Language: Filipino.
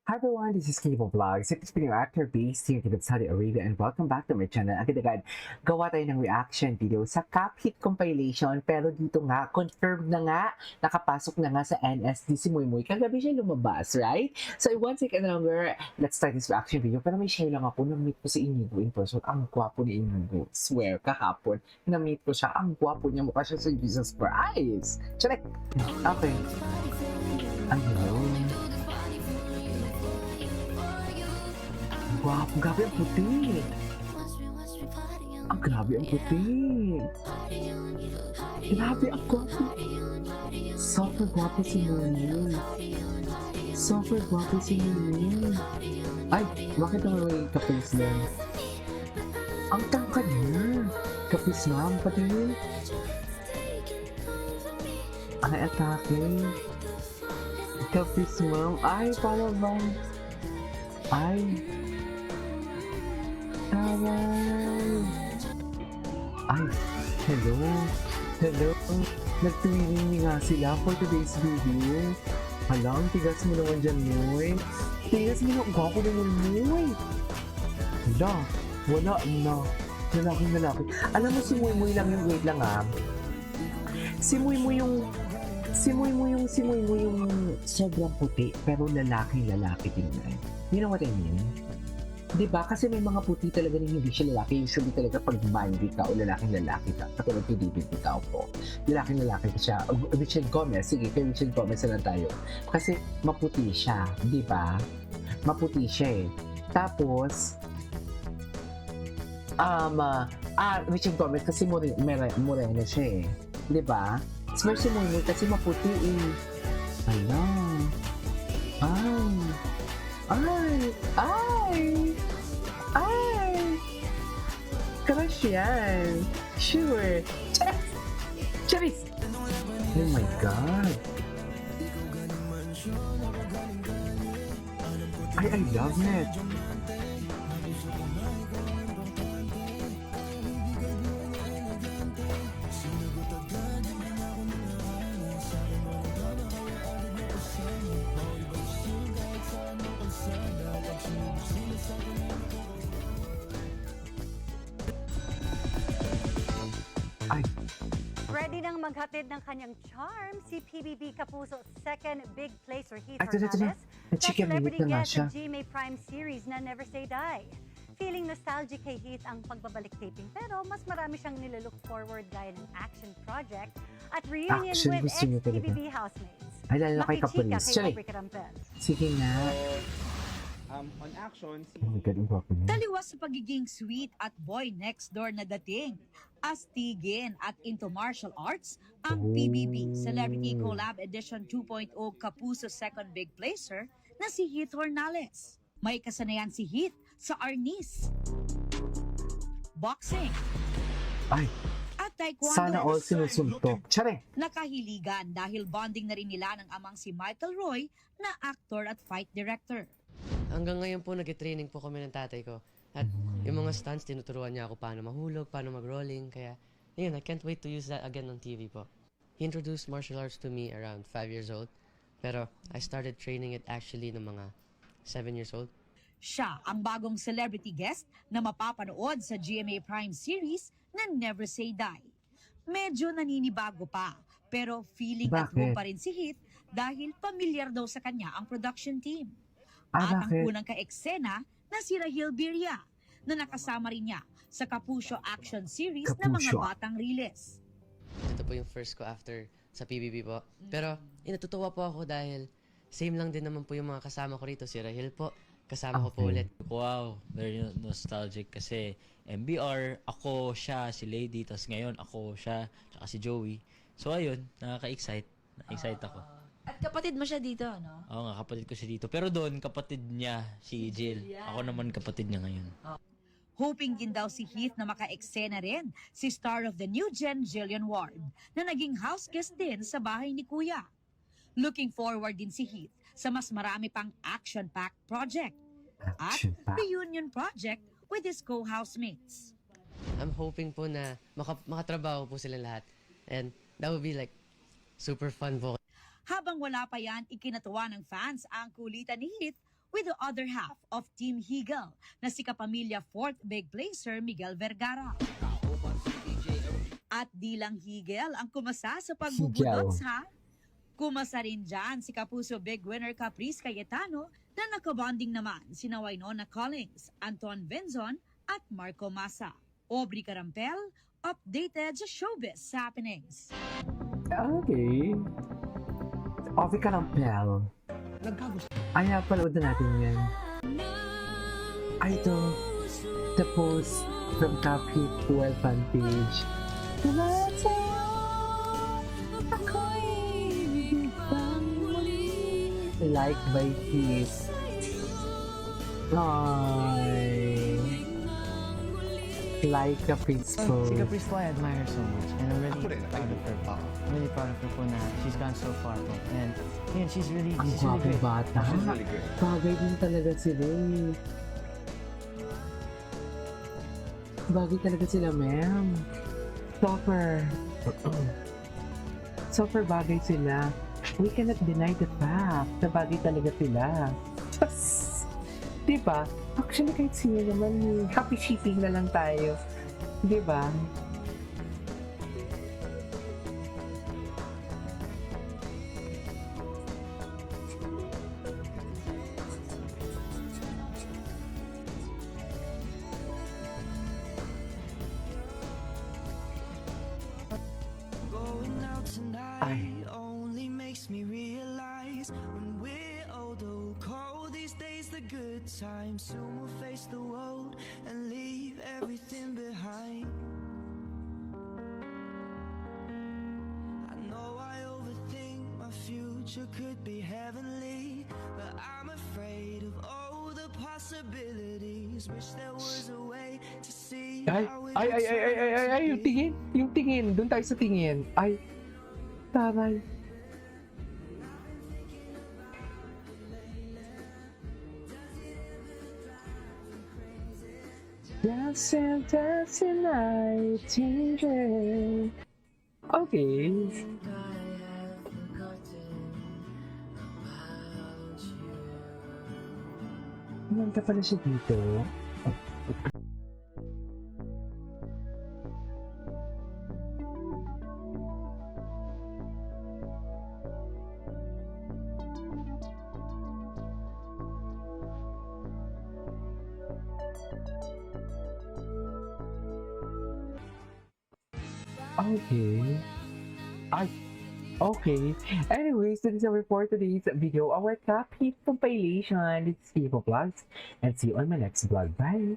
Hi everyone, this is Kibo Vlogs. If it's been your actor based here in Saudi Arabia and welcome back to my channel. Agad-agad, gawa tayo ng reaction video sa Cap Hit compilation pero dito nga, confirmed na nga, nakapasok na nga sa NSD si Muy Muy. Kagabi siya lumabas, right? So I won't take any longer, let's start this reaction video. Pero may share lang ako, na-meet ko si Inigo in person. Ang gwapo ni Inigo. Swear, kahapon, na-meet ko siya. Ang gwapo niya, mukha siya sa Jesus Christ. Check! Okay. Ayun. Wow, grabe ang puti. Ang grabe ang puti. Grabe ang gwapo. Super gwapo si Nuni. Super gwapo si Nuni. Ay, bakit naman may kapis din? Ang tangkad niya. Kapis ma'am, pati. Ay, atake. Kapis ma'am. Ay, para bang... Ay. Aray! Ay, hello! Hello! Nagtuwing nga sila for today's video. Hala, ang tigas mo naman dyan, Moy. Tigas mo naman, gwapo naman, Moy. Hala, wala na. Lalaki. Alam mo si Moy Moy lang yung, wait lang ah. Si Moy Moy yung sobrang puti, pero lalaki tingnan. You know what I mean? Diba? Kasi may mga puti talaga na hindi siya lalaki. Usually talaga pag bandy ka o lalaking-lalaki ka. Katulad kay David Ikaw po. Lalaking-lalaki ka siya. Richard Gomez. Sige, kay Richard Gomez na tayo. Kasi maputi siya. Diba? Maputi siya eh. Tapos, Richard Gomez kasi moreno siya eh. Diba? Smart si Moy kasi maputi eh. Ala. Ay! Crush yan! Sure! Charis! Oh my God! I love it! Ay! Ready nang maghatid ng kanyang charm si PBB Kapuso second big placer Heath Ay, ito. Hernandez sa Chicken celebrity minute na nga guest siya. ng GMA Prime series na Never Say Die. Feeling nostalgic kay Heath ang pagbabalik taping pero mas marami siyang nilalook forward gaya ng action project at reunion Action, with gusto niyo talaga. ex-PBB housemates. Ay, lalo na kay Makichika Kapulis. kay Sorry. Aubrey Carampel. Sige nga. On action, Oh my God, ang gwapo niya. Taliwas sa pagiging sweet at boy next door na dating. Astigin at into martial arts, ang Oh. PBB Celebrity Collab Edition 2.0 Kapuso Second Big Placer na si Heath Hernandez. May kasanayan si Heath sa arnis, boxing, Ay, at taekwondo. sana all sinusuntok. Tsare! Nakahiligan dahil bonding na rin nila ng amang si Michael Roy na actor at fight director. Hanggang ngayon po, nag-training po kami ng tatay ko. At yung mga stunts, tinuturuan niya ako paano mahulog, paano mag-rolling. Kaya, yun, I can't wait to use that again on TV po. He introduced martial arts to me around 5 years old. Pero, I started training it actually ng mga 7 years old. Siya ang bagong celebrity guest na mapapanood sa GMA Prime series na Never Say Die. Medyo naninibago pa, pero feeling at home Bakit? pa rin si Heath dahil pamilyar daw sa kanya ang production team. Ah, At ang bakit? unang ka-eksena na si Rahil Birria na nakasama rin niya sa Kapuso Action Series na mga Kapuso. batang riles. Ito po yung first ko after sa PBB po. Pero, natutuwa po ako dahil same lang din naman po yung mga kasama ko rito. Si Rahil po, kasama ko po Okay. ulit. Wow, very nostalgic kasi MBR, ako, siya, si Lady, tapos ngayon ako, siya, tsaka si Joey. So ayun, nakaka-excite. Na-excite ako. At kapatid mo siya dito, no? Oo nga, kapatid ko siya dito. Pero doon, kapatid niya, si Jill. Ako naman kapatid niya ngayon. Hoping din daw si Heath na maka-eksena rin si star of the new gen Jillian Ward na naging house guest din sa bahay ni Kuya. Looking forward din si Heath sa mas marami pang action-packed project at Action-packed. reunion project with his co-housemates. I'm hoping po na makatrabaho po silang lahat. And that would be like super fun po. Habang wala pa yan, ikinatuwa ng fans ang kulitan ni Heath with the other half of Team Higel na si kapamilya 4th big placer Miguel Vergara. At di lang Higel ang kumasa sa pagbubudots ha. Kumasa rin dyan si Kapuso Big Winner Caprice Cayetano na nakabonding naman sina Wynonna Collins, Anton Benzon at Marco Massa. Aubrey Carampel, updated sa showbiz happenings. Okay. Ovi Carampel. Ay, panood na natin yan. Ay, ito. The post from Cupcake Well fan page. Like by Keith. Ay. Like a principal. Si Caprice po, I admire her so much. And I'm really proud of her po. I'm really proud of her po na she's gone so far po. And yun, she's really Ang great. gwapong bata. She's really good. Bagay din talaga sila eh. Bagay talaga sila, ma'am. Super. Super bagay sila. We cannot deny the fact na bagay talaga sila. Just, diba? Actually, kahit sino naman, happy shipping na lang tayo. Diba? Ay. Only makes me realize when we're older, cold these days, the good times. Soon we'll face the world and leave everything behind. I know I overthink my future could be heavenly, but I'm afraid of all the possibilities. Wish there was a way to see Ay, how it ay, ay, would ay, ay, ay, ay, ay, yung tingin, yung tingin, doon tayo sa tingin. Ay, taray. Dancing, dancing nightingale. Okay. Nanta pala siya dito. Okay. Okay. Anyways, that is our for today's video. Our top hit compilation. It's Keep Vlogs. And see you on my next vlog. Bye.